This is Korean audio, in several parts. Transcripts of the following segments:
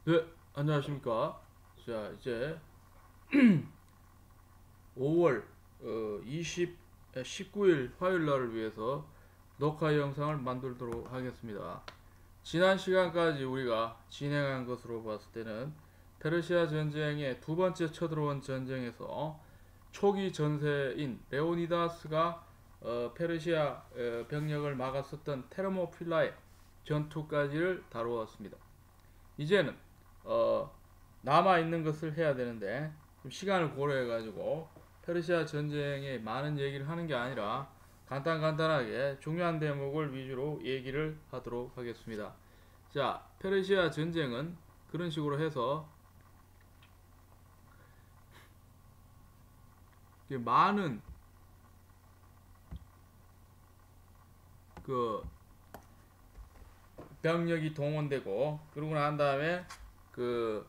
네, 안녕하십니까. 자, 이제 5월 19일 화요일 날을 위해서 녹화 영상을 만들도록 하겠습니다. 지난 시간까지 우리가 진행한 것으로 봤을 때는 페르시아 전쟁의 두 번째 쳐들어온 전쟁에서 초기 전세인 레오니다스가 페르시아 병력을 막았었던 테르모필라의 전투까지를 다루었습니다. 이제는 어, 남아 있는 것을 해야 되는데 좀 시간을 고려해 가지고 페르시아 전쟁에 많은 얘기를 하는 게 아니라 간단하게 중요한 대목을 위주로 얘기를 하도록 하겠습니다. 자, 페르시아 전쟁은 그런 식으로 해서 많은 그 병력이 동원되고, 그러고 난 다음에 그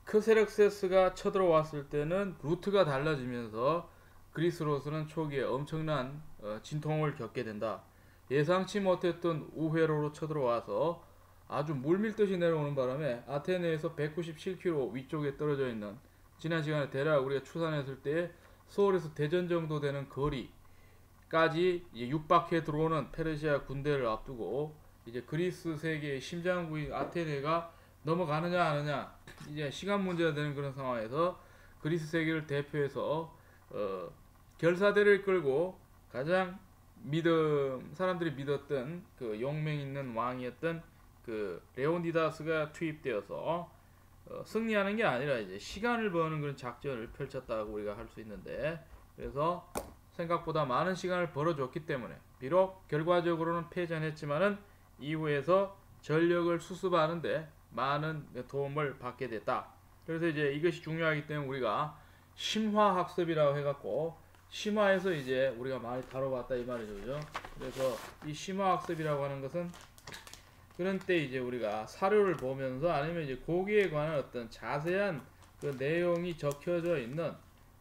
크세력세스가 쳐들어왔을 때는 루트가 달라지면서 그리스로서는 초기에 엄청난 진통을 겪게 된다. 예상치 못했던 우회로로 쳐들어와서 아주 물밀듯이 내려오는 바람에 아테네에서 197km 위쪽에 떨어져 있는, 지난 시간에 대략 우리가 추산했을 때 서울에서 대전 정도 되는 거리까지 육박해 들어오는 페르시아 군대를 앞두고 이제 그리스 세계의 심장부인 아테네가 넘어가느냐 안 하느냐, 이제 시간 문제가 되는 그런 상황에서 그리스 세계를 대표해서 결사대를 끌고 가장 사람들이 믿었던 그 용맹 있는 왕이었던 그 레오니다스가 투입되어서 승리하는 게 아니라 이제 시간을 버는 그런 작전을 펼쳤다고 우리가 할 수 있는데, 그래서 생각보다 많은 시간을 벌어줬기 때문에 비록 결과적으로는 패전했지만은 이후에서 전력을 수습하는데 많은 도움을 받게 됐다. 그래서 이제 이것이 중요하기 때문에 우리가 심화학습이라고 해갖고 심화해서 이제 우리가 많이 다뤄봤다 이 말이죠, 그죠? 그래서 이 심화학습이라고 하는 것은 그런 때 이제 우리가 사료를 보면서 아니면 이제 거기에 관한 어떤 자세한 그 내용이 적혀져 있는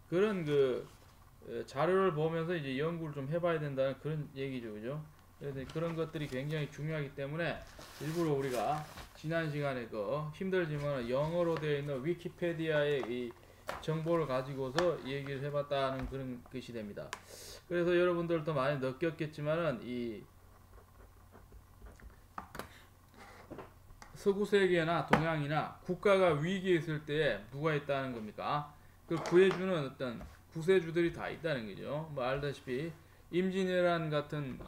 그런 그 자료를 보면서 이제 연구를 좀 해봐야 된다는 그런 얘기죠, 그죠? 그래서 그런 것들이 굉장히 중요하기 때문에 일부러 우리가 지난 시간에 그 힘들지만 영어로 되어 있는 위키페디아의 이 정보를 가지고서 얘기를 해봤다는 그런 것이 됩니다. 그래서 여러분들도 많이 느꼈겠지만은 이 서구 세계나 동양이나 국가가 위기에 있을 때 누가 있다는 겁니까? 그 구해주는 어떤 구세주들이 다 있다는 거죠. 뭐 알다시피 임진왜란 같은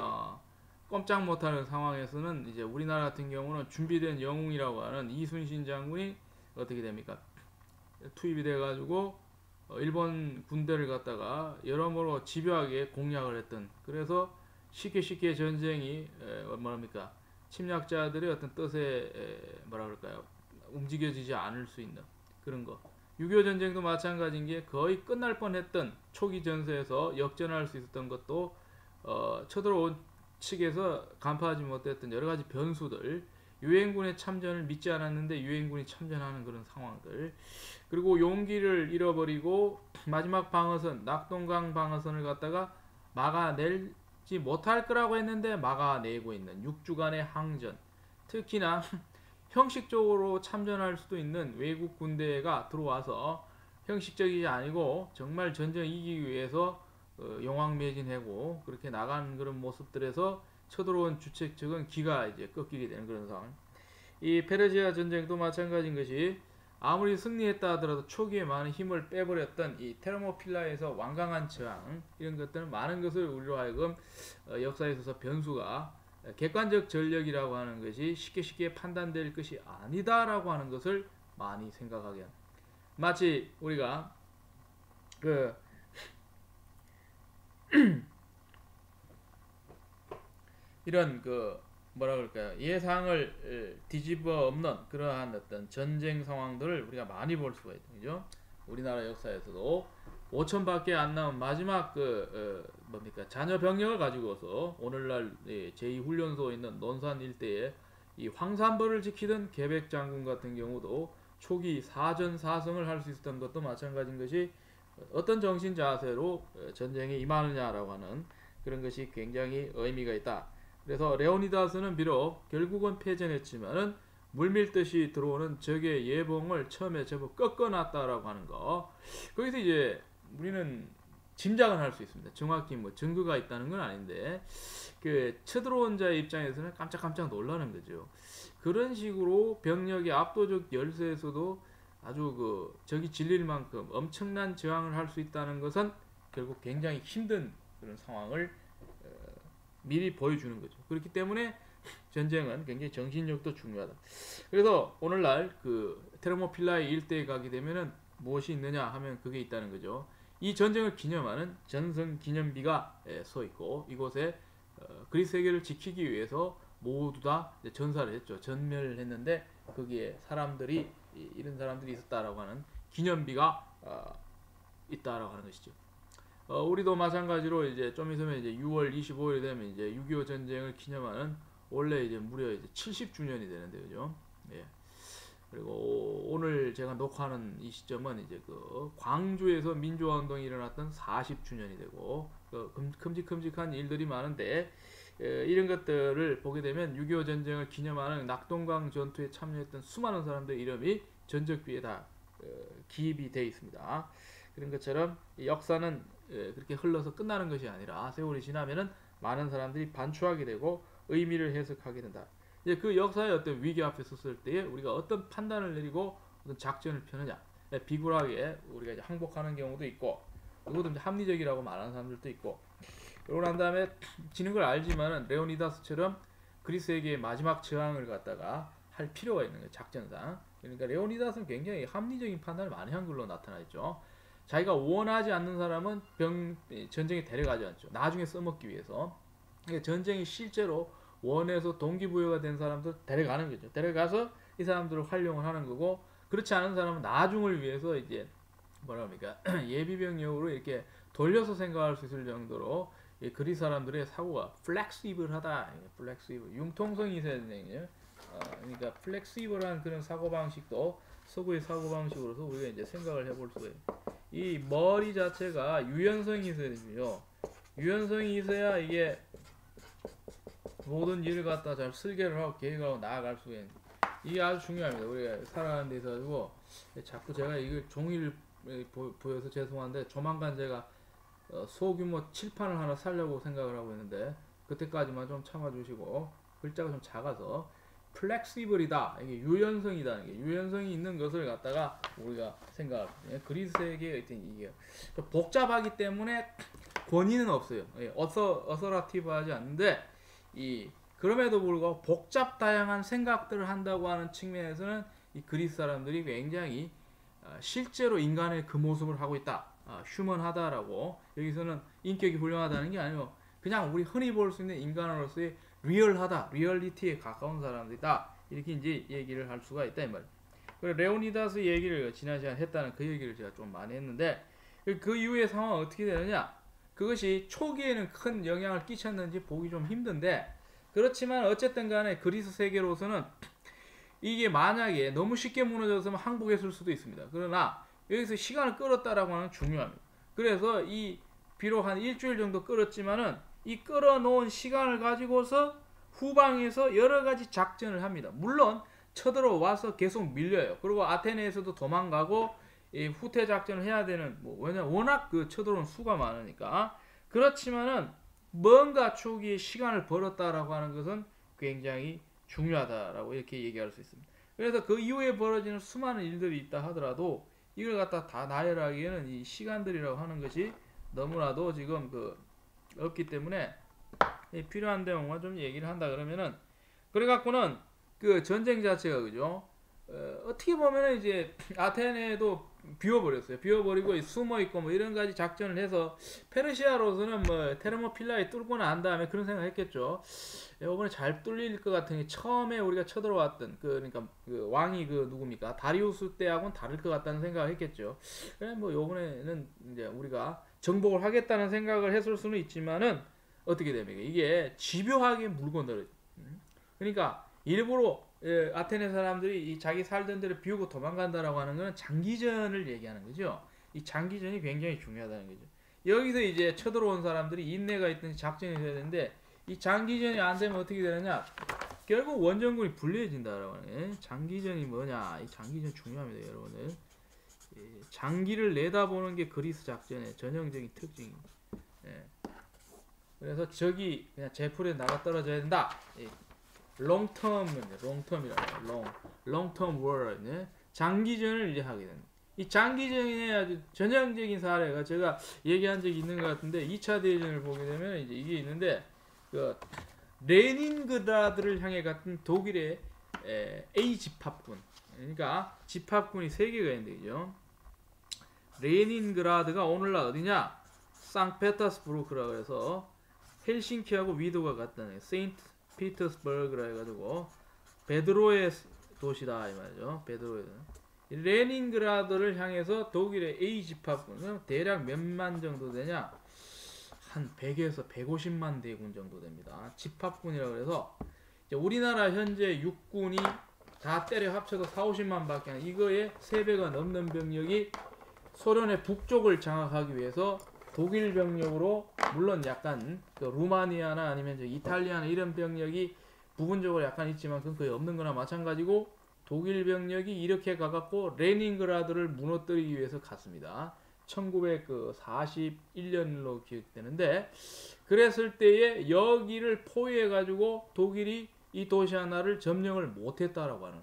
꼼짝 못하는 상황에서는 이제 우리나라 같은 경우는 준비된 영웅이라고 하는 이순신 장군이 어떻게 됩니까? 투입이 돼가지고 일본 군대를 갖다가 여러모로 집요하게 공략을 했던, 그래서 쉽게 전쟁이 뭐랍니까, 침략자들의 어떤 뜻에 뭐라 그럴까요, 움직여지지 않을 수 있는 그런 거. 6.25 전쟁도 마찬가지인 게 거의 끝날 뻔했던 초기 전세에서 역전할 수 있었던 것도 쳐들어온 측에서 간파하지 못했던 여러 가지 변수들, 유엔군의 참전을 믿지 않았는데 유엔군이 참전하는 그런 상황들, 그리고 용기를 잃어버리고 마지막 방어선 낙동강 방어선을 갖다가 막아낼지 못할 거라고 했는데 막아내고 있는 6주간의 항전, 특히나 형식적으로 참전할 수도 있는 외국 군대가 들어와서 형식적이지 아니고 정말 전쟁 이기기 위해서 용왕매진하고 그렇게 나가는 그런 모습들에서 쳐들어온 주책 측은 기가 이제 꺾이게 되는 그런 상황. 이 페르시아 전쟁도 마찬가지인 것이, 아무리 승리했다 하더라도 초기에 많은 힘을 빼버렸던 이 테르모필라에서 완강한 저항, 이런 것들은 많은 것을 우리로 하여금 역사에 있어서 변수가, 객관적 전력이라고 하는 것이 쉽게 판단될 것이 아니다라고 하는 것을 많이 생각하게 합니다. 마치 우리가 그 이런 그 뭐라 그럴까요, 예상을 뒤집어 엎는 그러한 어떤 전쟁 상황들을 우리가 많이 볼 수가 있죠, 그죠? 우리나라 역사에서도 5천밖에 안 남은 마지막 그 뭡니까, 자녀 병력을 가지고서 오늘날 제2훈련소에 있는 논산 일대에 이 황산벌을 지키던 계백 장군 같은 경우도 초기 사전 사성을 할 수 있었던 것도 마찬가지인 것이, 어떤 정신 자세로 전쟁에 임하느냐라고 하는 그런 것이 굉장히 의미가 있다. 그래서 레오니다스는 비록 결국은 패전했지만은 물밀듯이 들어오는 적의 예봉을 처음에 제법 꺾어놨다라고 하는 거. 거기서 이제 우리는 짐작은 할 수 있습니다. 정확히 뭐 증거가 있다는 건 아닌데 그 쳐들어온 자의 입장에서는 깜짝깜짝 놀라는 거죠. 그런 식으로 병력의 압도적 열세에서도 아주 그 적이 질릴 만큼 엄청난 저항을 할 수 있다는 것은 결국 굉장히 힘든 그런 상황을 미리 보여주는 거죠. 그렇기 때문에 전쟁은 굉장히 정신력도 중요하다. 그래서 오늘날 그 테르모필라의 일대에 가게 되면은 무엇이 있느냐 하면 그게 있다는 거죠. 이 전쟁을 기념하는 전승 기념비가 서 있고 이곳에 그리스 세계를 지키기 위해서 모두 다 전사를 했죠. 전멸을 했는데 거기에 사람들이 이런 사람들이 있었다라고 하는 기념비가 있다라고 하는 것이죠. 우리도 마찬가지로 이제 좀 있으면 이제 6월 25일 되면 이제 6.25 전쟁을 기념하는 원래 이제 무려 이제 70주년이 되는데 그죠? 예. 그리고 오늘 제가 녹화하는 이 시점은 이제 그 광주에서 민주화 운동이 일어났던 40주년이 되고 그 큼직큼직한 일들이 많은데 이런 것들을 보게 되면 6.25 전쟁을 기념하는 낙동강 전투에 참여했던 수많은 사람들의 이름이 전적비에 다 기입이 되어 있습니다. 그런 것처럼 역사는 그렇게 흘러서 끝나는 것이 아니라 세월이 지나면은 많은 사람들이 반추하게 되고 의미를 해석하게 된다. 이제 그 역사의 어떤 위기 앞에 섰을 때에 우리가 어떤 판단을 내리고 어떤 작전을 펴느냐. 비굴하게 우리가 이제 항복하는 경우도 있고, 이것도 이제 합리적이라고 말하는 사람들도 있고. 그러고 난 다음에 지는 걸 알지만은 레오니다스처럼 그리스에게 마지막 저항을 갖다가 할 필요가 있는 거예요. 작전상. 그러니까 레오니다스는 굉장히 합리적인 판단을 많이 한 걸로 나타나 있죠. 자기가 원하지 않는 사람은 전쟁에 데려가지 않죠. 나중에 써먹기 위해서. 그러니까 전쟁이 실제로 원해서 동기부여가 된 사람들 데려가는 거죠. 데려가서 이 사람들을 활용을 하는 거고, 그렇지 않은 사람은 나중을 위해서 이제 뭐랍니까 예비병력으로 이렇게 돌려서 생각할 수 있을 정도로 그리스 사람들의 사고가 플렉시블하다. 플렉시블 융통성이 있어야 되거든요. 그러니까 플렉시블한 그런 사고 방식도 서구의 사고 방식으로서 우리가 이제 생각을 해볼 수가 있어요. 이 머리 자체가 유연성이 있어야 되고요. 유연성이 있어야 이게 모든 일을 갖다 잘 설계를 하고 계획하고 나아갈 수가 있는. 이게 아주 중요합니다. 우리가 살아가는 데 있어가지고 자꾸 제가 이걸 종이를 보여서 죄송한데 조만간 제가 소규모 칠판을 하나 사려고 생각을 하고 있는데 그때까지만 좀 참아주시고, 글자가 좀 작아서 플렉시블이다, 이게 유연성이다, 이게 유연성이 있는 것을 갖다가 우리가 생각할 때 그리스에게 이게 복잡하기 때문에 권위는 없어요. 어서라티브하지 않는데 그럼에도 불구하고 복잡 다양한 생각들을 한다고 하는 측면에서는 이 그리스 사람들이 굉장히 실제로 인간의 그 모습을 하고 있다. 휴먼하다라고. 여기서는 인격이 훌륭하다는 게 아니고 그냥 우리 흔히 볼 수 있는 인간으로서의 리얼하다, 리얼리티에 가까운 사람들이다. 이렇게 이제 얘기를 할 수가 있다 이 말이에요. 그리고 레오니다스 얘기를 지난 시간에 했다는 그 얘기를 제가 좀 많이 했는데 그 이후의 상황은 어떻게 되느냐? 그것이 초기에는 큰 영향을 끼쳤는지 보기 좀 힘든데, 그렇지만 어쨌든 간에 그리스 세계로서는 이게 만약에 너무 쉽게 무너졌으면 항복했을 수도 있습니다. 그러나 여기서 시간을 끌었다라고 하는 건 중요합니다. 그래서 비록 한 일주일 정도 끌었지만은 이 끌어놓은 시간을 가지고서 후방에서 여러 가지 작전을 합니다. 물론 쳐들어와서 계속 밀려요. 그리고 아테네에서도 도망가고 후퇴 작전을 해야 되는, 왜냐면 워낙 그 쳐들어온 수가 많으니까. 그렇지만은 뭔가 초기에 시간을 벌었다라고 하는 것은 굉장히 중요하다라고 이렇게 얘기할 수 있습니다. 그래서 그 이후에 벌어지는 수많은 일들이 있다 하더라도 이걸 갖다 다 나열하기에는 이 시간들이라고 하는 것이 너무나도 지금 없기 때문에 필요한 내용만 좀 얘기를 한다 그러면은, 그래 갖고는 그 전쟁 자체가 그죠? 어떻게 보면은 이제 아테네도 비워버렸어요. 비워버리고 숨어 있고 뭐 이런 가지 작전을 해서 페르시아로서는 뭐 테르모필라에 뚫고 난 다음에 그런 생각했겠죠. 이번에 잘 뚫릴 것 같으니 처음에 우리가 쳐들어왔던 그러니까 그 왕이 누굽니까? 다리우스 때하고는 다를 것 같다는 생각을 했겠죠. 그래 뭐 이번에는 이제 우리가 정복을 하겠다는 생각을 했을 수는 있지만은 어떻게 됩니까? 이게 집요하게 물고 늘어져. 그러니까 일부러 아테네 사람들이 자기 살던 데를 비우고 도망간다라고 하는 것은 장기전을 얘기하는 거죠. 이 장기전이 굉장히 중요하다는 거죠. 여기서 이제 쳐들어온 사람들이 인내가 있든지 작전이 돼야 되는데 이 장기전이 안 되면 어떻게 되느냐? 결국 원정군이 불리해진다라고 하네. 장기전이 뭐냐? 이 장기전 중요합니다, 여러분들. 장기를 내다보는 게 그리스 작전의 전형적인 특징입니다. 예. 그래서 적이 그냥 제풀에 나가 떨어져야 된다. 롱텀이라고 롱텀 워 장기전을 이제 하게 됩니다. 이 장기전의 아주 전형적인 사례가 제가 얘기한 적이 있는 것 같은데 2차 대전을 보게 되면 이제 이게 있는데 그 레닌그라드를 향해 갔던 독일의 A 집합군 그러니까 집합군이 3개가 있는데 그죠? 레닌그라드가 오늘날 어디냐? 상페터스부르크라고 해서 헬싱키하고 위도가 같다는 세인트 피터스버그라 해가지고 베드로의 도시다 이 말이죠. 베드로의 레닌그라드를 향해서 독일의 A 집합군은 대략 몇만 정도 되냐? 한 100에서 150만 대군 정도 됩니다. 집합군이라고 해서 우리나라 현재 육군이 다 때려 합쳐서 4, 50만 밖에 안 이거의 3배가 넘는 병력이 소련의 북쪽을 장악하기 위해서 독일 병력으로 물론 약간 그 루마니아나 아니면 이탈리아나 이런 병력이 부분적으로 약간 있지만 그건 거의 없는 거나 마찬가지고 독일 병력이 이렇게 가갖고 레닌그라드를 무너뜨리기 위해서 갔습니다. 1941년로 기억되는데 그랬을 때에 여기를 포위해가지고 독일이 이 도시 하나를 점령을 못했다라고 하는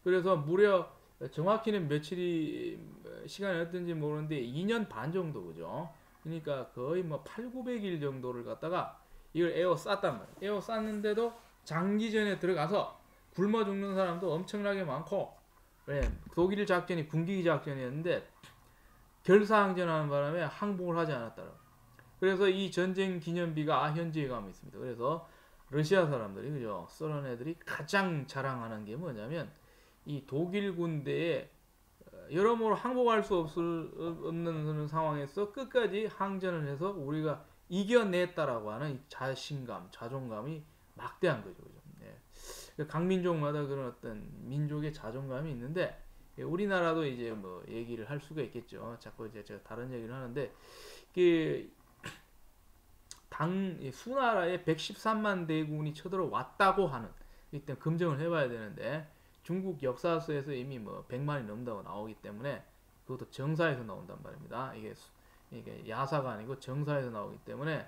그래서 무려 정확히는 며칠이 시간이 어떤지 모르는데 2년 반 정도 그죠? 그러니까 거의 뭐 8, 900일 정도를 갖다가 이걸 에워쌌단 말이에요. 에워쌌는데도 장기전에 들어가서 굶어 죽는 사람도 엄청나게 많고 왜? 독일 작전이 군기기 작전이었는데 결사항전하는 바람에 항복을 하지 않았다라고. 그래서 이 전쟁 기념비가 현지에 가면 있습니다. 그래서 러시아 사람들이 그죠? 소련 애들이 가장 자랑하는 게 뭐냐면 이 독일 군대에 여러모로 항복할 수 없는 상황에서 끝까지 항전을 해서 우리가 이겨냈다라고 하는 자신감, 자존감이 막대한 거죠. 네. 각 민족마다 그런 어떤 민족의 자존감이 있는데 우리나라도 이제 뭐 얘기를 할 수가 있겠죠. 자꾸 이제 제가 다른 얘기를 하는데 수나라에 113만 대군이 쳐들어왔다고 하는 이때 검증을 해봐야 되는데 중국 역사서에서 이미 뭐 100만이 넘는다고 나오기 때문에 그것도 정사에서 나온단 말입니다. 이게 야사가 아니고 정사에서 나오기 때문에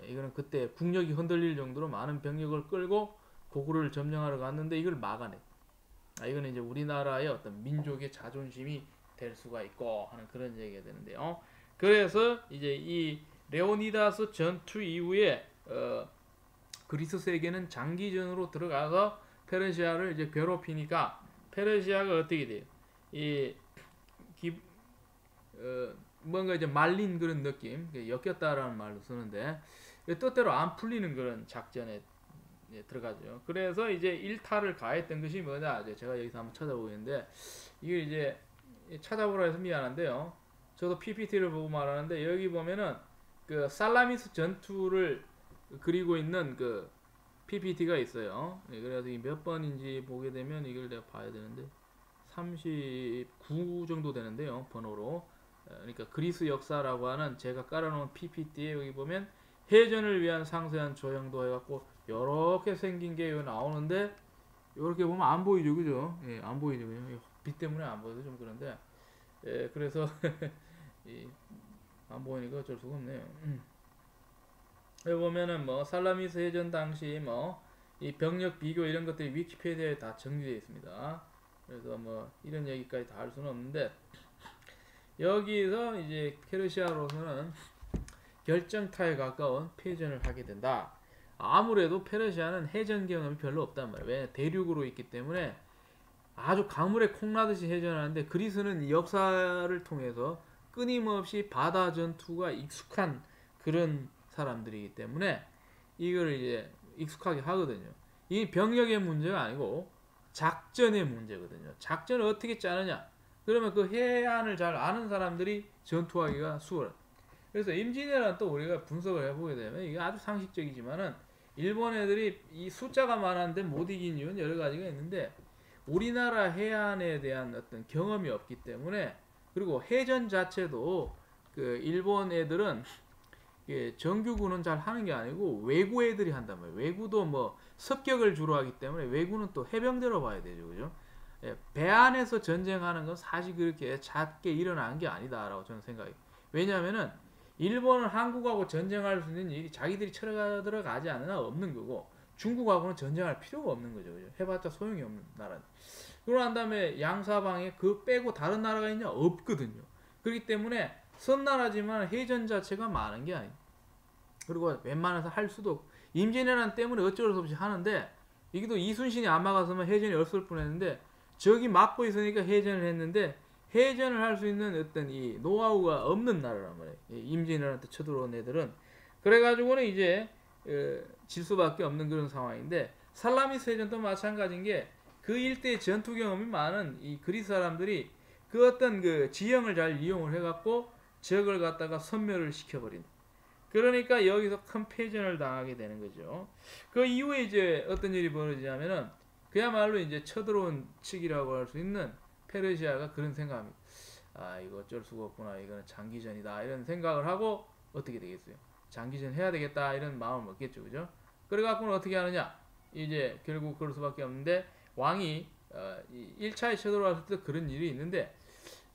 이거는 그때 국력이 흔들릴 정도로 많은 병력을 끌고 고구려를 점령하러 갔는데 이걸 막아내. 이거는 이제 우리나라의 어떤 민족의 자존심이 될 수가 있고 하는 그런 얘기가 되는데요. 그래서 이제 이 레오니다스 전투 이후에 그리스 세계는 장기전으로 들어가서 페르시아를 이제 괴롭히니까 페르시아가 어떻게 돼요? 뭔가 이제 말린 그런 느낌, 엮였다라는 말로 쓰는데 뜻대로 안 풀리는 그런 작전에 들어가죠. 그래서 이제 일타를 가했던 것이 뭐냐? 제가 여기서 한번 찾아보겠는데 이게 이제 찾아보라 해서 미안한데요. 저도 PPT를 보고 말하는데 여기 보면은 그 살라미스 전투를 그리고 있는 그 PPT가 있어요. 그래서 이 몇 번인지 보게 되면 이걸 내가 봐야 되는데 39 정도 되는데요. 번호로. 그러니까 그리스 역사라고 하는 제가 깔아놓은 PPT에 여기 보면 해전을 위한 상세한 조형도 해갖고 이렇게 생긴 게 여기 나오는데 이렇게 보면 안 보이죠, 그죠? 예, 안 보이죠, 그죠? 빛 때문에 안 보여서 좀 그런데 그래서 안 보이니까 어쩔 수가 없네요. 여기 보면은 뭐 살라미스 해전 당시 뭐 이 병력 비교 이런 것들이 위키피디아에 다 정리되어 있습니다. 그래서 뭐 이런 얘기까지 다 할 수는 없는데 여기서 이제 페르시아로서는 결정타에 가까운 패전을 하게 된다. 아무래도 페르시아는 해전 경험이 별로 없단 말이에요. 왜? 대륙으로 있기 때문에 아주 강물에 콩나듯이 해전하는데 그리스는 역사를 통해서 끊임없이 바다 전투가 익숙한 그런 사람들이기 때문에 이걸 이제 익숙하게 하거든요. 이 병력의 문제가 아니고 작전의 문제거든요. 작전을 어떻게 짜느냐? 그러면 그 해안을 잘 아는 사람들이 전투하기가 수월해요. 그래서 임진왜란 또 우리가 분석을 해보게 되면 이게 아주 상식적이지만은 일본 애들이 이 숫자가 많았는데 못 이긴 이유는 여러 가지가 있는데 우리나라 해안에 대한 어떤 경험이 없기 때문에 그리고 해전 자체도 그 일본 애들은 예, 정규군은 잘 하는 게 아니고 외구 애들이 한단 말이에요. 외구도 뭐 습격을 주로 하기 때문에 외구는 또 해병대로 봐야 되죠, 그죠? 예, 배 안에서 전쟁하는 건 사실 그렇게 작게 일어난 게 아니다라고 저는 생각해요. 왜냐하면은 일본은 한국하고 전쟁할 수 있는 일이 자기들이 쳐들어가지 들어가지 않으나 없는 거고 중국하고는 전쟁할 필요가 없는 거죠, 그죠? 해봤자 소용이 없는 나라. 그러고 난 다음에 양사방에 그 빼고 다른 나라가 있냐? 없거든요. 그렇기 때문에 선나라지만 해전 자체가 많은 게 아니에요. 그리고 웬만해서 할 수도 없고 임진왜란 때문에 어쩔 수 없이 하는데 이게 또 이순신이 안 막았으면 해전이 없을 뻔했는데 적이 막고 있으니까 해전을 했는데 해전을 할 수 있는 어떤 이 노하우가 없는 나라란 말이에요. 임진왜란 때 쳐들어온 애들은 그래가지고는 이제 질 수밖에 없는 그런 상황인데 살라미스 해전도 마찬가지인 게 그 일대의 전투 경험이 많은 이 그리스 사람들이 그 어떤 그 지형을 잘 이용을 해갖고 적을 갖다가 섬멸을 시켜버린다. 그러니까 여기서 큰 패전을 당하게 되는 거죠. 그 이후에 이제 어떤 일이 벌어지냐면은 그야말로 이제 쳐들어온 측이라고 할 수 있는 페르시아가 그런 생각합니다. 아, 이거 어쩔 수가 없구나. 이거는 장기전이다. 이런 생각을 하고 어떻게 되겠어요? 장기전 해야 되겠다. 이런 마음을 먹겠죠. 그죠? 그래갖고는 어떻게 하느냐? 이제 결국 그럴 수밖에 없는데 왕이 1차에 쳐들어왔을 때 그런 일이 있는데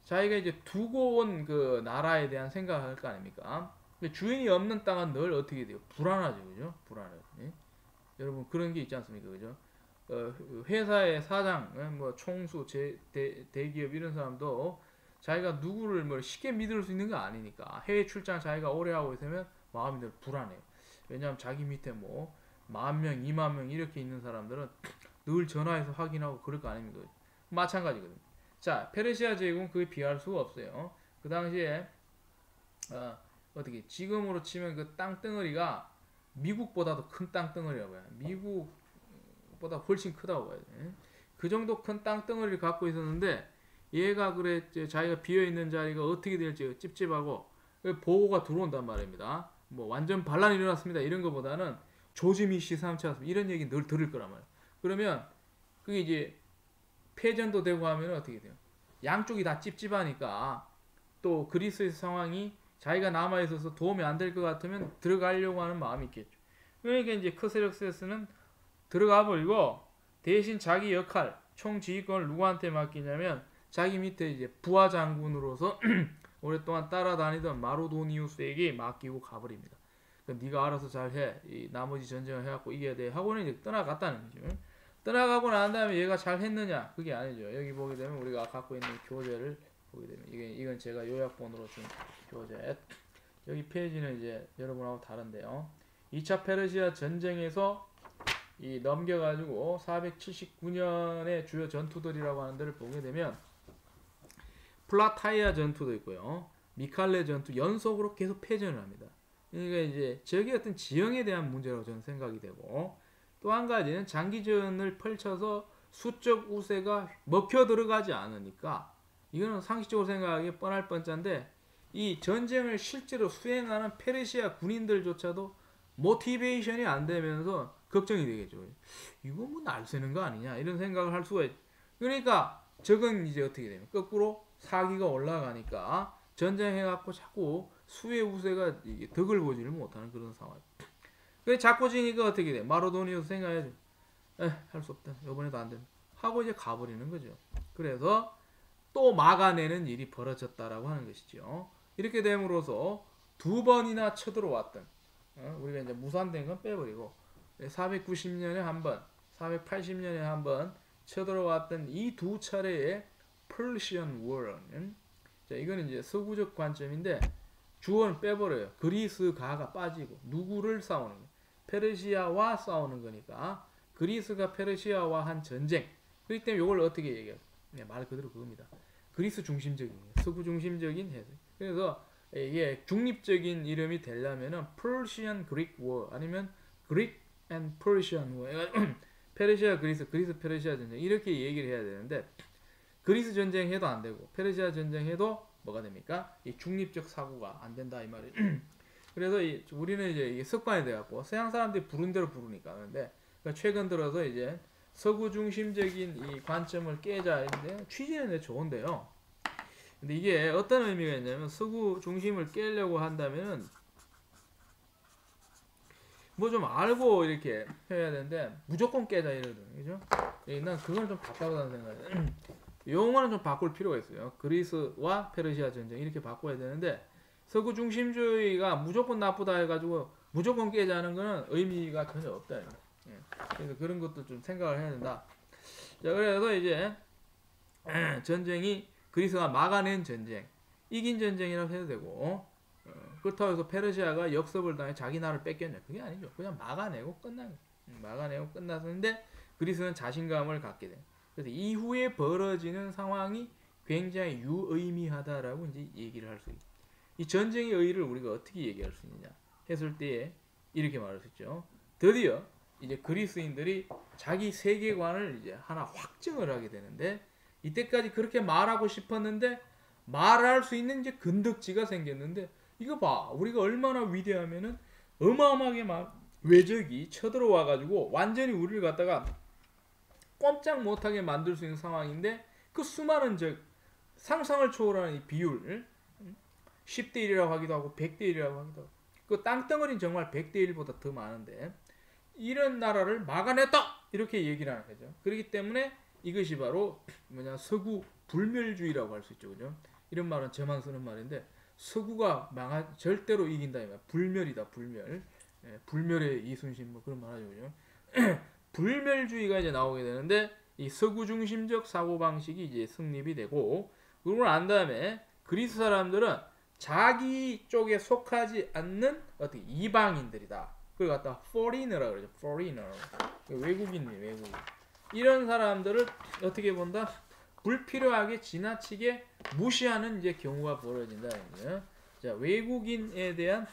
자기가 이제 두고 온 그 나라에 대한 생각을 할 거 아닙니까? 주인이 없는 땅은 늘 어떻게 돼요? 불안하죠, 그죠? 불안해요. 예? 여러분 그런 게 있지 않습니까, 그죠? 회사의 사장, 뭐 총수, 대기업 이런 사람도 자기가 누구를 뭐 쉽게 믿을 수 있는 거 아니니까 해외 출장 자기가 오래 하고 있으면 마음이 늘 불안해요. 왜냐하면 자기 밑에 뭐 10,000명, 20,000명 이렇게 있는 사람들은 늘 전화해서 확인하고 그럴 거 아닙니까? 마찬가지거든요. 자, 페르시아 제국은 그에 비할 수가 없어요. 그 당시에 어떻게 지금으로 치면 그 땅덩어리가 미국보다도 큰 땅덩어리라고 봐요. 미국보다 훨씬 크다고 봐야 돼. 그 정도 큰 땅덩어리를 갖고 있었는데 얘가 그래 자기가 비어있는 자리가 어떻게 될지 찝찝하고 보고가 들어온단 말입니다. 뭐 완전 반란이 일어났습니다. 이런 것보다는 조짐이 시삼치 이런 얘기 늘 들을 거란 말이에요. 그러면 그게 이제 패전도 되고 하면 어떻게 돼요? 양쪽이 다 찝찝하니까 또 그리스의 상황이 자기가 남아있어서 도움이 안 될 것 같으면 들어가려고 하는 마음이 있겠죠. 그러니까 이제 크세력세스는 들어가 버리고 대신 자기 역할, 총지휘권을 누구한테 맡기냐면 자기 밑에 이제 부하 장군으로서 오랫동안 따라다니던 마로도니우스에게 맡기고 가버립니다. 네가 알아서 잘해. 이 나머지 전쟁을 해갖고 이겨야 돼. 하고는 이제 떠나갔다는 거죠. 떠나가고 난 다음에 얘가 잘했느냐? 그게 아니죠. 여기 보게 되면 우리가 갖고 있는 교재를 보게 되면 이건 제가 요약본으로 준 교재. 여기 페이지는 이제 여러분하고 다른데요. 2차 페르시아 전쟁에서 이 넘겨가지고 479년의 주요 전투들이라고 하는 데를 보게 되면 플라타이아 전투도 있고요. 미칼레 전투 연속으로 계속 패전을 합니다. 그러니까 이제 저기 어떤 지형에 대한 문제라고 저는 생각이 되고 또 한 가지는 장기전을 펼쳐서 수적 우세가 먹혀 들어가지 않으니까 이거는 상식적으로 생각하기에 뻔할 뻔짠데 이 전쟁을 실제로 수행하는 페르시아 군인들조차도 모티베이션이 안 되면서 걱정이 되겠죠. 이거 뭐 날새는 거 아니냐 이런 생각을 할 수가 있죠. 그러니까 적은 이제 어떻게 되면 거꾸로 사기가 올라가니까 전쟁해갖고 자꾸 수의 우세가 덕을 보지를 못하는 그런 상황. 그래 자꾸 지니까 어떻게 돼? 마로도니우스 생각해야죠. 할 수 없다. 이번에도 안 된다. 하고 이제 가버리는 거죠. 그래서 또 막아내는 일이 벌어졌다라고 하는 것이죠. 이렇게 됨으로써 두 번이나 쳐들어왔던 우리가 이제 무산된 건 빼버리고 490년에 한 번, 480년에 한 번 쳐들어왔던 이 두 차례의 Persian War는 자 이거는 이제 서구적 관점인데 주어는 빼버려요. 그리스가가 빠지고 누구를 싸우는 거예요. 페르시아와 싸우는 거니까 그리스가 페르시아와 한 전쟁. 그렇기 때문에 이걸 어떻게 얘기해요? 말 그대로 그겁니다. 그리스 중심적인 서구 중심적인 해석. 그래서 이게 중립적인 이름이 되려면은 Persian Greek War 아니면 Greek and Persian War. 페르시아 그리스 페르시아 전쟁 이렇게 얘기를 해야 되는데 그리스 전쟁 해도 안 되고 페르시아 전쟁 해도 뭐가 됩니까? 이 중립적 사고가 안 된다 이 말이죠. 그래서 우리는 이제 이게 습관이 돼갖고 서양 사람들이 부른 대로 부르니까 그런데 최근 들어서 이제 서구 중심적인 이 관점을 깨자 했는데 취지는 좋은데요. 근데 이게 어떤 의미가 있냐면 서구 중심을 깨려고 한다면은 뭐 좀 알고 이렇게 해야 되는데 무조건 깨자 이러거든, 그죠? 난 그건 좀 답답하다는 생각이에요. 용어는 좀 바꿀 필요가 있어요. 그리스와 페르시아 전쟁 이렇게 바꿔야 되는데 서구 중심주의가 무조건 나쁘다 해가지고 무조건 깨자는 거는 의미가 전혀 없다. 예. 그래서 그런 것도 좀 생각을 해야 된다. 자, 그래서 이제 전쟁이 그리스가 막아낸 전쟁, 이긴 전쟁이라고 해도 되고, 그렇다고 해서 페르시아가 역습을 당해 자기 나라를 뺏겼냐? 그게 아니죠. 그냥 막아내고 끝난 거예요. 막아내고 끝났는데 그리스는 자신감을 갖게 돼. 그래서 이후에 벌어지는 상황이 굉장히 유의미하다라고 이제 얘기를 할 수 있죠. 이 전쟁의 의의를 우리가 어떻게 얘기할 수 있느냐 했을 때에 이렇게 말할 수 있죠. 드디어 이제 그리스인들이 자기 세계관을 이제 하나 확증을 하게 되는데, 이때까지 그렇게 말하고 싶었는데 말할 수 있는 이제 근덕지가 생겼는데, 이거 봐, 우리가 얼마나 위대하면은 어마어마하게 막 외적이 쳐들어와 가지고 완전히 우리를 갖다가 꼼짝 못하게 만들 수 있는 상황인데, 그 수많은 상상을 초월하는 이 비율, 10대 1이라고 하기도 하고 100대 1이라고 하기도 하고, 그 땅덩어리는 정말 100대 1보다 더 많은데 이런 나라를 막아냈다 이렇게 얘기를 하는 거죠. 그렇기 때문에 이것이 바로 뭐냐, 서구 불멸주의라고 할 수 있죠, 그죠? 이런 말은 저만 쓰는 말인데, 서구가 절대로 이긴다 이 말. 불멸이다, 불멸. 예, 불멸의 이순신 뭐 그런 말 하죠, 그죠? 불멸주의가 이제 나오게 되는데, 이 서구 중심적 사고 방식이 이제 성립이 되고, 그러고 난 다음에 그리스 사람들은 자기 쪽에 속하지 않는 어떤 이방인들이다. 그걸 갖다 foreigner라고 그러죠. foreigner. 외국인이에요, 외국인. 이런 사람들을 어떻게 본다? 불필요하게 지나치게 무시하는 이제 경우가 벌어진다. 자, 외국인에 대한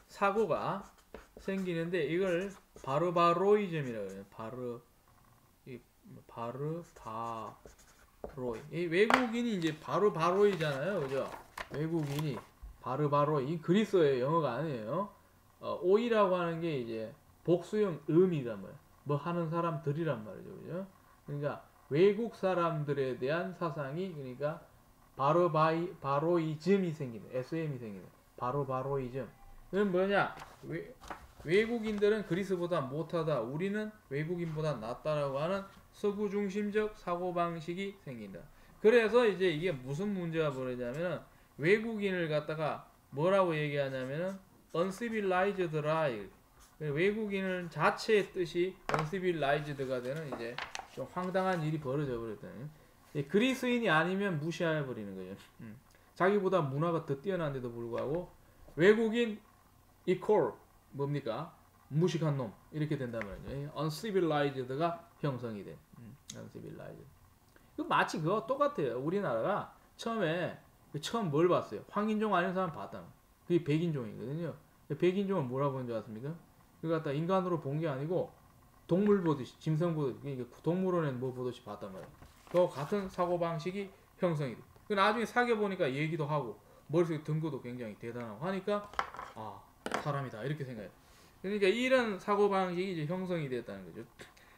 사고가 생기는데 이걸 바르바로이즘이라고 해요. 바르바로이. 이 외국인이 이제 바르바로이잖아요, 그죠? 외국인이 바르바로이. 그리스어의 영어가 아니에요. 오이라고 하는 게 이제 복수형 음이란 말이에요. 뭐 하는 사람들이란 말이죠, 그죠? 그러니까 외국 사람들에 대한 사상이, 그러니까 바로이즘이 생기는, SM이 생기는 바로이즘. 그건 뭐냐? 외국인들은 그리스보다 못하다, 우리는 외국인보다 낫다라고 하는 서구 중심적 사고 방식이 생긴다. 그래서 이제 이게 무슨 문제가 벌어지냐면은, 외국인을 갖다가 뭐라고 얘기하냐면은 uncivilized life. 외국인은 자체의 뜻이 uncivilized가 되는 이제 좀 황당한 일이 벌어져 버렸다는. 그리스인이 아니면 무시해 버리는 거예요. 자기보다 문화가 더 뛰어난데도 불구하고 외국인 equal 뭡니까? 무식한 놈 이렇게 된단 말이에요. uncivilized가 형성이 돼. uncivilized. 그 마치 그거 똑같아요. 우리나라가 처음 뭘 봤어요? 황인종 아닌 사람 봤다. 그게 백인종이거든요. 백인종을 뭐라고 보는 줄 아십니까? 그거 갖다 인간으로 본 게 아니고 동물 보듯이, 짐승 보듯이, 그러니까 동물원에 뭐 보듯이 봤단 말이에요. 그 같은 사고방식이 형성이 돼. 그 나중에 사귀어보니까 얘기도 하고 머릿속에 든 것도 굉장히 대단하고 하니까 아, 사람이다 이렇게 생각해요. 그러니까 이런 사고방식이 이제 형성이 됐다는 거죠.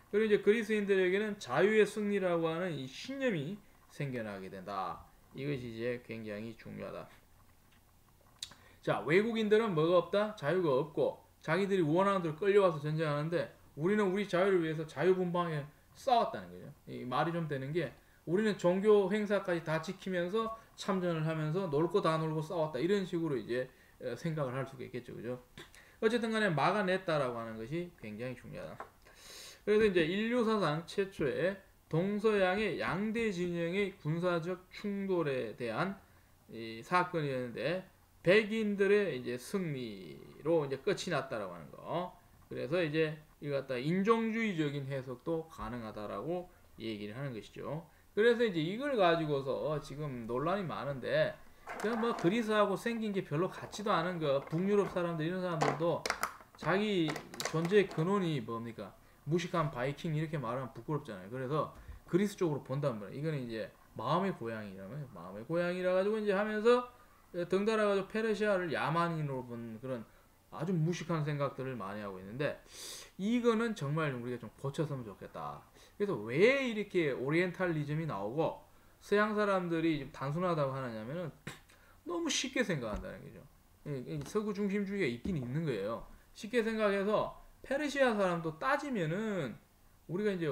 그리고 이제 그리스인들에게는 자유의 승리라고 하는 이 신념이 생겨나게 된다. 이것이 이제 굉장히 중요하다. 자, 외국인들은 뭐가 없다? 자유가 없고 자기들이 원하는 대로 끌려와서 전쟁하는데, 우리는 우리 자유를 위해서 자유분방에 싸웠다는 거죠. 이 말이 좀 되는 게, 우리는 종교 행사까지 다 지키면서 참전을 하면서 놀 거 다 놀고 싸웠다, 이런 식으로 이제 생각을 할 수가 있겠죠, 그죠? 어쨌든 간에 막아냈다라고 하는 것이 굉장히 중요하다. 그래서 이제 인류 사상 최초의 동서양의 양대 진영의 군사적 충돌에 대한 이 사건이었는데, 백인들의 이제 승리로 이제 끝이 났다라고 하는 거. 그래서 이제 이거 갖다 인종주의적인 해석도 가능하다라고 얘기를 하는 것이죠. 그래서 이제 이걸 가지고서 지금 논란이 많은데, 그냥 뭐 그리스하고 생긴 게 별로 같지도 않은 거, 북유럽 사람들 이런 사람들도 자기 존재의 근원이 뭡니까? 무식한 바이킹 이렇게 말하면 부끄럽잖아요. 그래서 그리스 쪽으로 본단 말이에요. 이거는 이제 마음의 고향이라면, 마음의 고향이라 가지고 이제 하면서 덩달아 가지고 페르시아를 야만인으로 본 그런 아주 무식한 생각들을 많이 하고 있는데, 이거는 정말 우리가 좀 고쳤으면 좋겠다. 그래서 왜 이렇게 오리엔탈리즘이 나오고 서양 사람들이 좀 단순하다고 하느냐면은 너무 쉽게 생각한다는 거죠. 서구 중심주의가 있긴 있는 거예요. 쉽게 생각해서 페르시아 사람도 따지면은 우리가 이제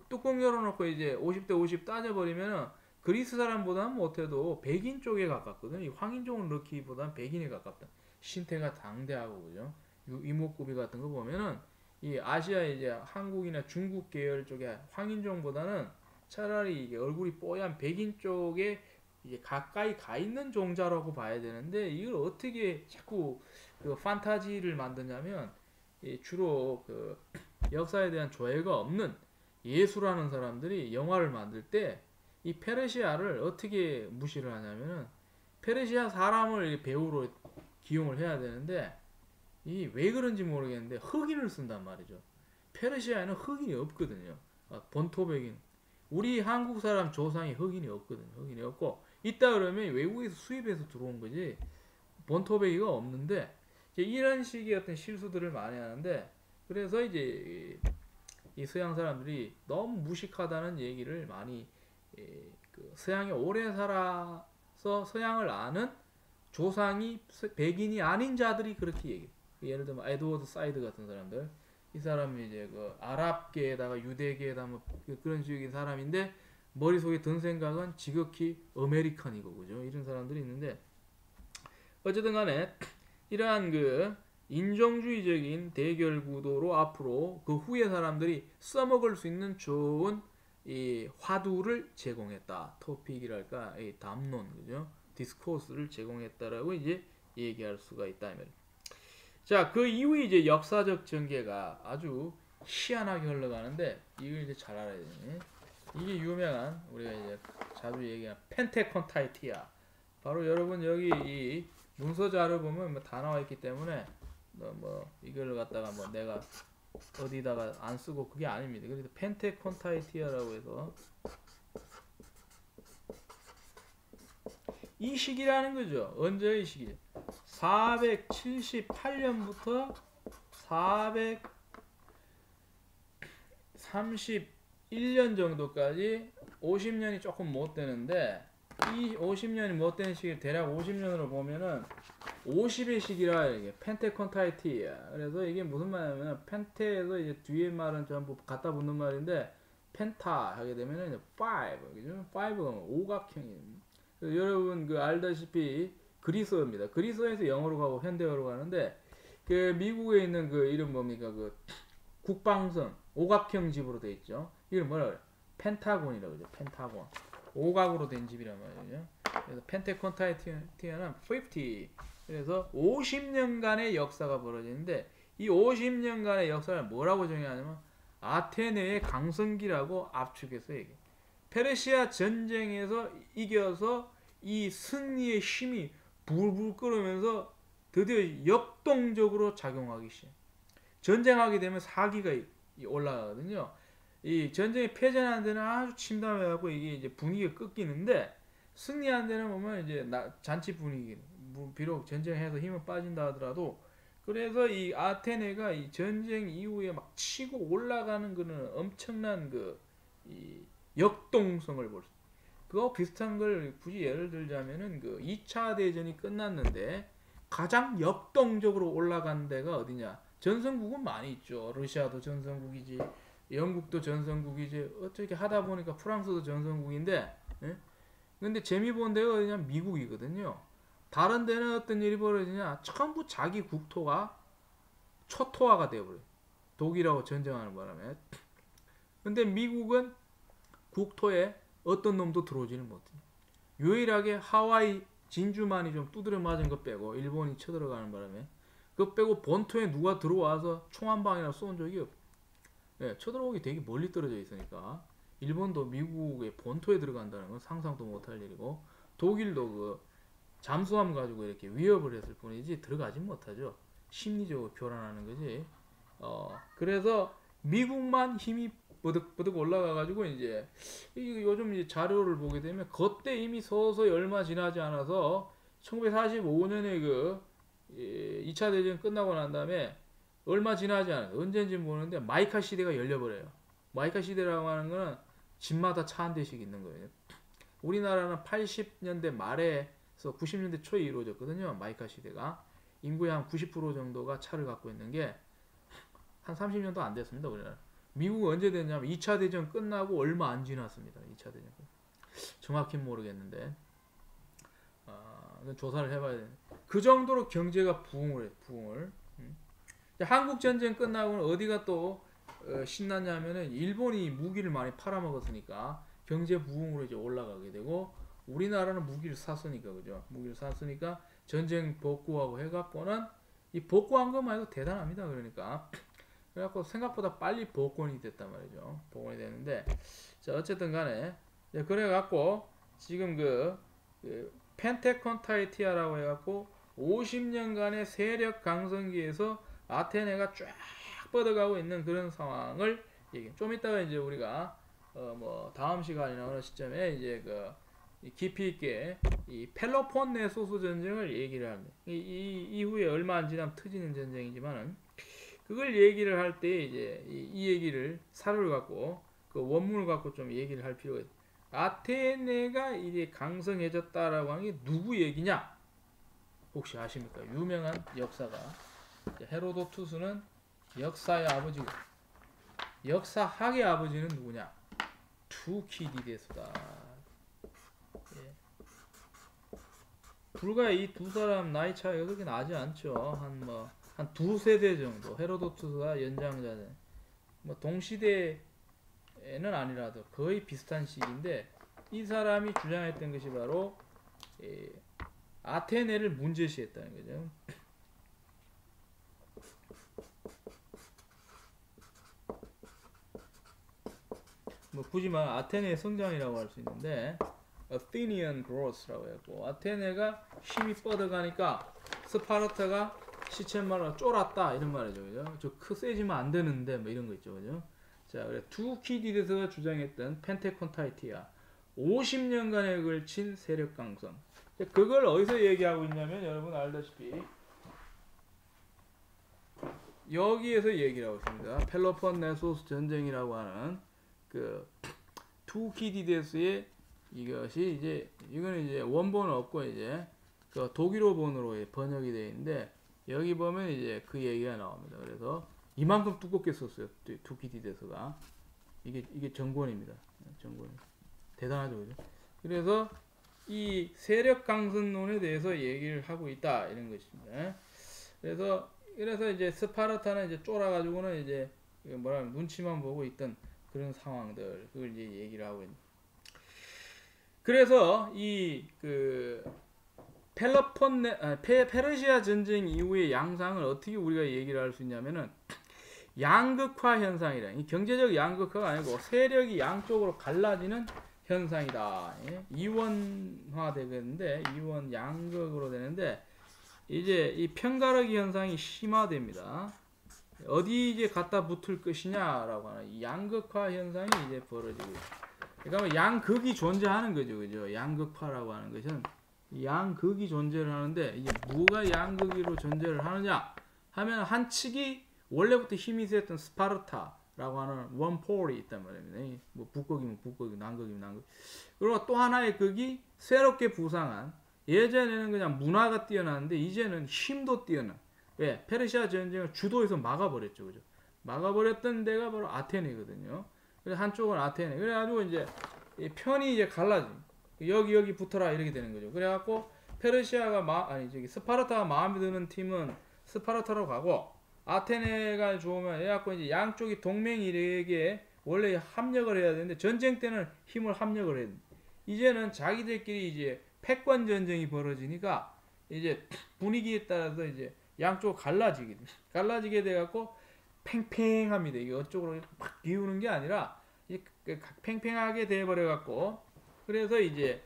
뚜껑 열어놓고 이제 50대 50 따져버리면은 그리스 사람보다는 못해도 백인 쪽에 가깝거든. 이 황인종을 넣기보다는 백인에 가깝다. 신태가 당대하고 그죠. 이목구비 같은 거 보면은 이 아시아 이제 한국이나 중국 계열 쪽에 황인종보다는 차라리 이게 얼굴이 뽀얀 백인 쪽에 이제 가까이 가 있는 종자라고 봐야 되는데 이걸 어떻게 자꾸 그 판타지를 만드냐면 주로 그 역사에 대한 조예가 없는 예술하는 사람들이 영화를 만들 때 이 페르시아를 어떻게 무시를 하냐면은 페르시아 사람을 배우로 기용을 해야 되는데 이 왜 그런지 모르겠는데 흑인을 쓴단 말이죠. 페르시아에는 흑인이 없거든요. 본토 백인. 우리 한국 사람 조상이 흑인이 없거든요. 흑인이 없고 있다 그러면 외국에서 수입해서 들어온 거지 본토 백이가 없는데 이제 이런 식의 어떤 실수들을 많이 하는데 그래서 이제 이 서양 사람들이 너무 무식하다는 얘기를 많이 그 서양에 오래 살아서 서양을 아는 조상이 백인이 아닌 자들이 그렇게 얘기해요. 예를 들면 에드워드 사이드 같은 사람들 이 사람이 이제 그 아랍계에다가 유대계에다 뭐 그런 식의 사람인데 머릿속에 든 생각은 지극히 아메리칸이고 그죠 이런 사람들이 있는데 어쨌든 간에 이러한 그 인종주의적인 대결 구도로 앞으로 그 후에 사람들이 써먹을 수 있는 좋은 이 화두를 제공했다. 토픽이랄까 이 담론 그죠 디스코스를 제공했다라고 이제 얘기할 수가 있다 이 말이에요. 자, 그 이후에 이제 역사적 전개가 아주 희한하게 흘러가는데 이걸 이제 잘 알아야 되네. 이게 유명한 우리가 이제 자주 얘기하는 펜테콘타이티아. 바로 여러분 여기 이 문서 자료 보면 뭐 다 나와 있기 때문에 뭐 이걸 갖다가 뭐 내가 어디다가 안 쓰고 그게 아닙니다. 그래서 펜테콘타이티아라고 해서 이 시기라는 거죠. 언제의 시기? 478년부터 431년 정도까지 50년이 조금 못 되는데 이 50년이 못 되는 시기 대략 50년으로 보면은 50의 시기라 이게 펜테콘타이티야. 그래서 이게 무슨 말이냐면 펜테에서 이제 뒤에 말은 전부 갖다 붙는 말인데 펜타 하게 되면은 이제 5 그죠? 5가 오각형이에요. 여러분 그 알다시피 그리스어입니다. 그리스어에서 영어로 가고 현대어로 가는데 그 미국에 있는 그 이름 뭡니까 그 국방성 오각형 집으로 돼 있죠. 이걸 뭐라 그래? 펜타곤이라고 그러죠. 펜타곤. 오각으로 된 집이란 말이죠. 그래서 펜테콘타이티아는 50. 그래서 50년간의 역사가 벌어지는데 이 50년간의 역사를 뭐라고 정의하냐면 아테네의 강성기라고 압축해서 얘기해. 페르시아 전쟁에서 이겨서 이 승리의 힘이 불불 끓으면서 드디어 역동적으로 작용하기 시작. 전쟁하게 되면 사기가 올라가거든요. 이 전쟁이 패전하는 데는 아주 침담해갖고 이게 이제 분위기가 꺾이는데 승리하는 데는 보면 이제 잔치 분위기. 비록 전쟁해서 힘은 빠진다 하더라도 그래서 이 아테네가 이 전쟁 이후에 막 치고 올라가는 그런 엄청난 이 역동성을 볼 수. 그거 비슷한 걸 굳이 예를 들자면은 그 2차 대전이 끝났는데 가장 역동적으로 올라간 데가 어디냐? 전성국은 많이 있죠. 러시아도 전성국이지, 영국도 전성국이지. 어떻게 하다 보니까 프랑스도 전성국인데, 예? 근데 재미 본 데가 어디냐? 미국이거든요. 다른 데는 어떤 일이 벌어지냐? 전부 자기 국토가 초토화가 되어버려요. 독일하고 전쟁하는 바람에. 근데 미국은 국토에 어떤 놈도 들어오지는 못해요. 유일하게 하와이 진주만이 좀 두드려 맞은 거 빼고 일본이 쳐들어가는 바람에 그거 빼고 본토에 누가 들어와서 총 한 방이나 쏜 적이 없어요. 예, 쳐들어오기 되게 멀리 떨어져 있으니까 일본도 미국의 본토에 들어간다는 건 상상도 못할 일이고 독일도 그 잠수함 가지고 이렇게 위협을 했을 뿐이지 들어가진 못하죠. 심리적으로 교란하는 거지. 그래서 미국만 힘이 버득버득 올라가가지고 이제 요즘 이제 자료를 보게 되면 그때 이미 서서히 얼마 지나지 않아서 1945년에 그 2차 대전 끝나고 난 다음에 얼마 지나지 않아서 언제인지 모르는데 마이카 시대가 열려버려요. 마이카 시대라고 하는 거는 집마다 차 한 대씩 있는 거예요. 우리나라는 80년대 말에서 90년대 초에 이루어졌거든요. 마이카 시대가. 인구의 한 90% 정도가 차를 갖고 있는 게 한 30년도 안 됐습니다. 우리나라. 미국 언제 됐냐면 2차 대전 끝나고 얼마 안 지났습니다. 2차 대전. 정확히는 모르겠는데 조사를 해봐야 되는데 그 정도로 경제가 부흥을 해. 부흥을. 한국 전쟁 끝나고는 어디가 또 신났냐면은 일본이 무기를 많이 팔아먹었으니까 경제 부흥으로 이제 올라가게 되고 우리나라는 무기를 샀으니까 그죠? 무기를 샀으니까 전쟁 복구하고 해갖고는 이 복구한 것만 해도 대단합니다. 그러니까 그래갖고 생각보다 빨리 복원이 됐단 말이죠. 복원이 됐는데 자 어쨌든 간에 그래갖고 지금 그 펜테콘타이티아라고 해갖고 50년간의 세력 강성기에서 아테네가 쫙 뻗어가고 있는 그런 상황을 얘기. 좀 이따가 이제 우리가 뭐 다음 시간이나 어느 시점에 이제 그 깊이 있게 이 펠로폰네소스 전쟁을 얘기를 합니다. 이 이후에 얼마 안 지나면 터지는 전쟁이지만은 그걸 얘기를 할 때 이제 이 얘기를 사료를 갖고 그 원문을 갖고 좀 얘기를 할 필요가 있어요. 아테네가 이제 강성해졌다라고 하는 게 누구 얘기냐? 혹시 아십니까? 유명한 역사가 헤로도투스는 역사의 아버지고 역사학의 아버지는 누구냐? 투키디데스다. 예. 불과 이 두 사람 나이 차이가 그렇게 나지 않죠. 한 두 세대 정도. 헤로도투스가 연장자네. 뭐 동시대에는 아니라도 거의 비슷한 시기인데 이 사람이 주장했던 것이 바로 아테네를 문제시했다는 거죠. 뭐 굳이 말 아테네의 성장이라고 할 수 있는데 Athenian growth라고 했고 아테네가 힘이 뻗어가니까 스파르타가 시쳇말로 쫄았다 이런 말이죠. 그죠? 저 세지면 안 되는데 뭐 이런 거 있죠. 그죠? 자, 그래 투키디데스가 주장했던 펜테콘타이티아 50년간에 걸친 세력 강성. 그걸 어디서 얘기하고 있냐면 여러분 알다시피 여기에서 얘기를 하고 있습니다. 펠로폰네소스 전쟁이라고 하는 그 투키디데스의 이것이 이제 이거는 이제 원본은 없고 이제 그 독일어본으로 번역이 되어 있는데 여기 보면 이제 그 얘기가 나옵니다. 그래서 이만큼 두껍게 썼어요. 투키디데스가 이게 정권입니다. 정권 대단하죠, 그죠? 그래서 이 세력 강선론에 대해서 얘기를 하고 있다 이런 것입니다. 그래서 이제 스파르타는 이제 쫄아가지고는 이제 뭐라 눈치만 보고 있던 그런 상황들 그걸 이제 얘기를 하고 있는. 그래서 이 그 페르시아 전쟁 이후의 양상을 어떻게 우리가 얘기를 할 수 있냐면은 양극화 현상이라. 이 경제적 양극화가 아니고 세력이 양쪽으로 갈라지는 현상이다. 예? 이원화 되겠는데 이원 양극으로 되는데 이제 이 편가르기 현상이 심화됩니다. 어디 이제 갖다 붙을 것이냐라고 하는 이 양극화 현상이 이제 벌어지고 있습니다. 그러니까 양극이 존재하는 거죠, 그죠? 양극화라고 하는 것은 양극이 존재를 하는데 이게 뭐가 양극으로 존재를 하느냐 하면 한 측이 원래부터 힘이 세었던 스파르타라고 하는 원폴이 있단 말입니다. 뭐 북극이면 북극, 남극이면 남극. 그리고 또 하나의 극이 새롭게 부상한 예전에는 그냥 문화가 뛰어났는데 이제는 힘도 뛰어난. 왜? 페르시아 전쟁을 주도해서 막아버렸죠, 그죠? 막아버렸던 데가 바로 아테네거든요. 그래서 한쪽은 아테네. 그래가지고 이제 편이 이제 갈라집니다. 여기 붙어라 이렇게 되는 거죠. 그래갖고 페르시아가 스파르타가 마음에 드는 팀은 스파르타로 가고 아테네가 좋으면 해갖고 이제 양쪽이 동맹이에게 원래 합력을 해야 되는데 전쟁 때는 힘을 합력을 해야 됩니다. 이제는 자기들끼리 이제 패권 전쟁이 벌어지니까 이제 분위기에 따라서 이제 양쪽 갈라지게 돼갖고 팽팽합니다. 이게 어쪽으로 막 기우는 게 아니라 팽팽하게 돼버려갖고 그래서 이제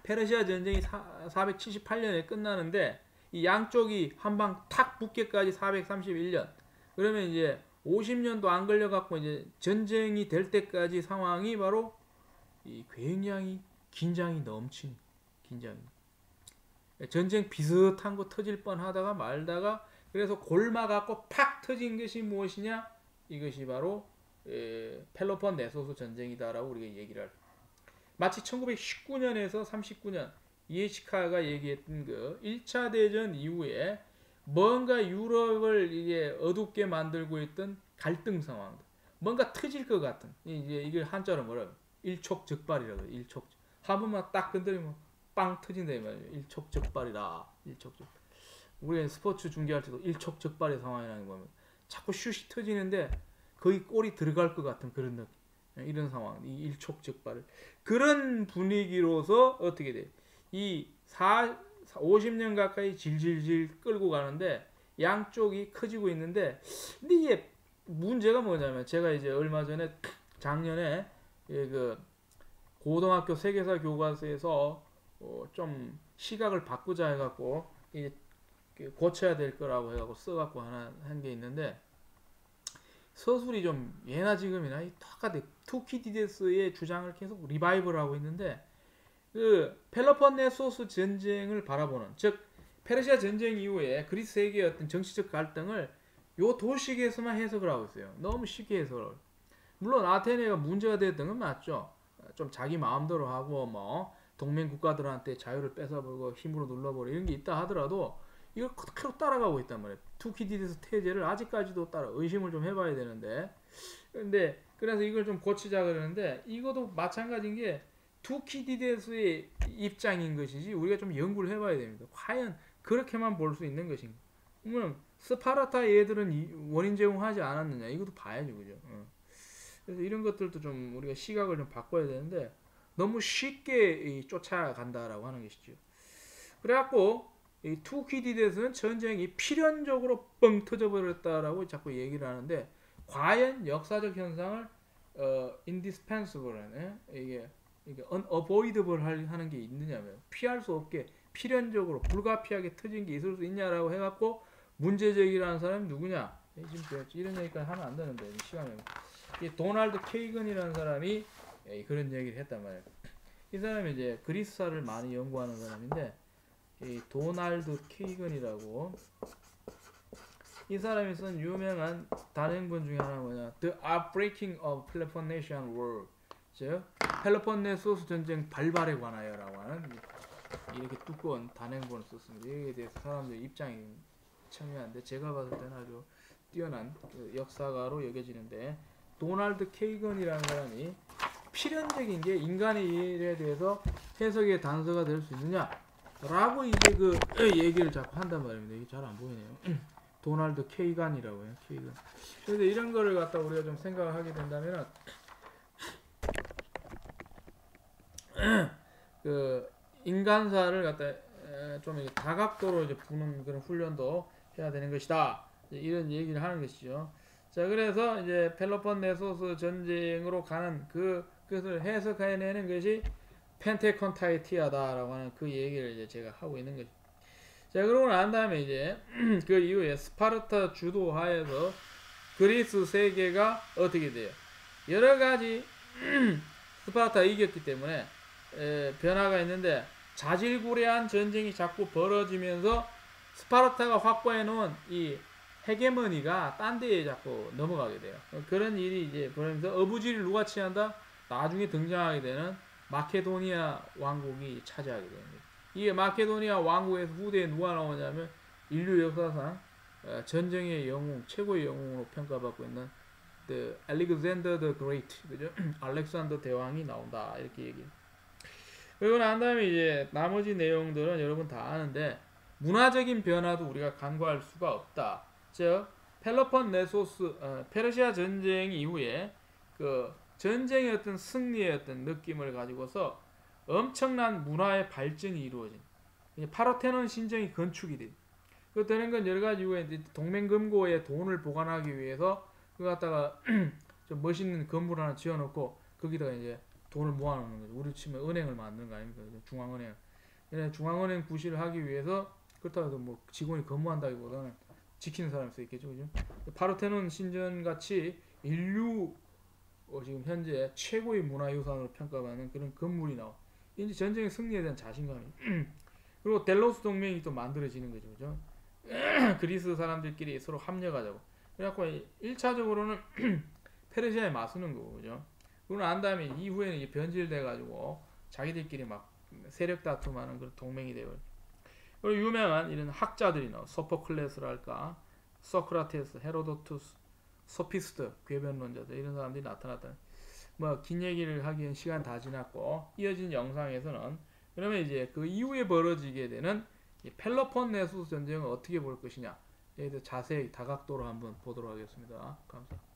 페르시아 전쟁이 478년에 끝나는데 이 양쪽이 한방 탁 붙게까지 431년. 그러면 이제 50년도 안 걸려갖고 이제 전쟁이 될 때까지 상황이 바로 이 굉장히 긴장이 넘친 긴장입니다. 전쟁 비슷한 거 터질 뻔하다가 말다가 그래서 골마갖고 팍 터진 것이 무엇이냐? 이것이 바로 펠로폰네소스 전쟁이다라고 우리가 얘기를 할. 마치 1919년에서 39년 EH카가 얘기했던 그 1차 대전 이후에 뭔가 유럽을 이게 어둡게 만들고 있던 갈등 상황, 뭔가 터질 것 같은, 이제 이걸 한자로 뭐라고 일촉즉발이라고 해요. 일촉, 한 번만 딱 건드리면 빵 터진다 이 말이에요. 일촉즉발이다. 일촉즉발. 우리가 스포츠 중계할 때도 일촉즉발의 상황이라는 거면 자꾸 슛이 터지는데 거의 골이 들어갈 것 같은 그런 느낌. 이런 상황, 이 일촉즉발. 그런 분위기로서 어떻게 돼? 이 50년 가까이 질질질 끌고 가는데 양쪽이 커지고 있는데, 근데 이게 문제가 뭐냐면, 제가 이제 얼마 전에 작년에 그 고등학교 세계사 교과서에서 좀 시각을 바꾸자 해갖고 이제 고쳐야 될 거라고 해갖고 써갖고 하나 한 게 있는데, 서술이 좀 예나 지금이나 똑같아. 투키디데스의 주장을 계속 리바이벌하고 있는데, 그 펠로폰네소스 전쟁을 바라보는, 즉 페르시아 전쟁 이후에 그리스 세계의 어떤 정치적 갈등을 요 도식에서만 해석을 하고 있어요. 너무 쉽게 해석을. 물론 아테네가 문제가 됐던 건 맞죠. 좀 자기 마음대로 하고 뭐 동맹 국가들한테 자유를 뺏어버리고 힘으로 눌러버리고 이런 게 있다 하더라도 이걸 그대로 따라가고 있단 말이에요. 투키디데스 태제를 아직까지도 따라 의심을 좀 해봐야 되는데, 근데 그래서 이걸 좀 고치자 그러는데, 이것도 마찬가지인 게 투키디데스의 입장인 것이지 우리가 좀 연구를 해봐야 됩니다. 과연 그렇게만 볼 수 있는 것인가? 그러면 스파르타 얘들은 원인 제공하지 않았느냐? 이것도 봐야죠, 그죠? 그래서 이런 것들도 좀 우리가 시각을 좀 바꿔야 되는데, 너무 쉽게 쫓아간다라고 하는 것이죠. 그래갖고 이 투키디데스는 전쟁이 필연적으로 뻥 터져버렸다라고 자꾸 얘기를 하는데, 과연 역사적 현상을 indispensable 이게 unavoidable 하는 게 있느냐면, 피할 수 없게 필연적으로 불가피하게 터진 게 있을 수 있냐라고 해갖고 문제제기라는 사람이 누구냐? 지금 이런 얘기까지 하면 안 되는데 시간에, 이 도널드 케이건이라는 사람이 그런 얘기를 했단 말이에요. 이 사람이 이제 그리스사를 많이 연구하는 사람인데, 이 도널드 케이건이라고, 이 사람이 쓴 유명한 단행본 중에 하나가 뭐냐, The Outbreaking of Peloponnesian War, 즉 펠로폰네소스 전쟁 발발에 관하여라고 하는 이렇게 두꺼운 단행본을 썼습니다. 여기에 대해서 사람들의 입장이 첨예한데, 제가 봤을 때는 아주 뛰어난 역사가로 여겨지는데, 도널드 케이건이라는 사람이 필연적인 게 인간의 일에 대해서 해석의 단서가 될 수 있느냐 라고 이제 그 얘기를 자꾸 한단 말입니다. 이게 잘 안 보이네요. 도널드 케이건이라고 해요. 케이건. 그래서 이런 거를 갖다 우리가 좀 생각을 하게 된다면, 그 인간사를 갖다 좀 다각도로 이제 보는 그런 훈련도 해야 되는 것이다. 이런 얘기를 하는 것이죠. 자, 그래서 이제 펠로폰네소스 전쟁으로 가는 그것을 해석해내는 것이 펜테콘타이티아다라고 하는 그 얘기를 이제 제가 하고 있는 거죠. 자, 그러고 난 다음에 이제 그 이후에 스파르타 주도하에서 그리스 세계가 어떻게 돼요? 여러 가지 스파르타가 이겼기 때문에 변화가 있는데, 자질구레한 전쟁이 자꾸 벌어지면서 스파르타가 확보해 놓은 이 헤게모니가 딴 데에 자꾸 넘어가게 돼요. 그런 일이 이제 벌어지면서 어부지를 누가 취한다? 나중에 등장하게 되는 마케도니아 왕국이 차지하게 됩니다. 이게 마케도니아 왕국에서 후대에 누가 나오냐면, 인류 역사상 전쟁의 영웅, 최고의 영웅으로 평가받고 있는 The Alexander the Great, 그죠? 알렉산더 대왕이 나온다, 이렇게 얘기해요. 그리고 난 다음에 이제 나머지 내용들은 여러분 다 아는데, 문화적인 변화도 우리가 간과할 수가 없다. 즉 펠로폰네소스 페르시아 전쟁 이후에 그 전쟁의 어떤 승리의 어떤 느낌을 가지고서 엄청난 문화의 발전이 이루어진, 파르테논 신정이 건축이 돼. 그 되는 건 여러 가지 이유에 동맹금고에 돈을 보관하기 위해서 그 갖다가 좀 멋있는 건물 하나 지어놓고 거기다가 이제 돈을 모아놓는 거죠. 우리 치면 은행을 만드는 거 아닙니까? 중앙은행. 중앙은행 구실을 하기 위해서, 그렇다고 해서 뭐 직원이 근무한다기보다는 지키는 사람이 서 있겠죠, 그죠? 파르테논 신전 같이 인류 지금 현재 최고의 문화유산으로 평가받는 그런 건물이 나와. 이제 전쟁의 승리에 대한 자신감이. 그리고 델로스 동맹이 또 만들어지는 거죠, 그죠? 그리스 사람들끼리 서로 합력하자고. 그래갖고 1차적으로는 페르시아에 맞서는 거고, 그죠? 그러고 난 다음에 이후에는 변질돼가지고 자기들끼리 막 세력 다툼하는 그런 동맹이 되고. 그리고 유명한 이런 학자들이 나와. 소포클레스랄까, 소크라테스, 헤로도투스, 소피스트, 궤변론자들 이런 사람들이 나타났다. 뭐 긴 얘기를 하기엔 시간 다 지났고, 이어진 영상에서는 그러면 이제 그 이후에 벌어지게 되는 이 펠로폰네소스 전쟁을 어떻게 볼 것이냐, 에 대해서 자세히 다각도로 한번 보도록 하겠습니다. 감사합니다.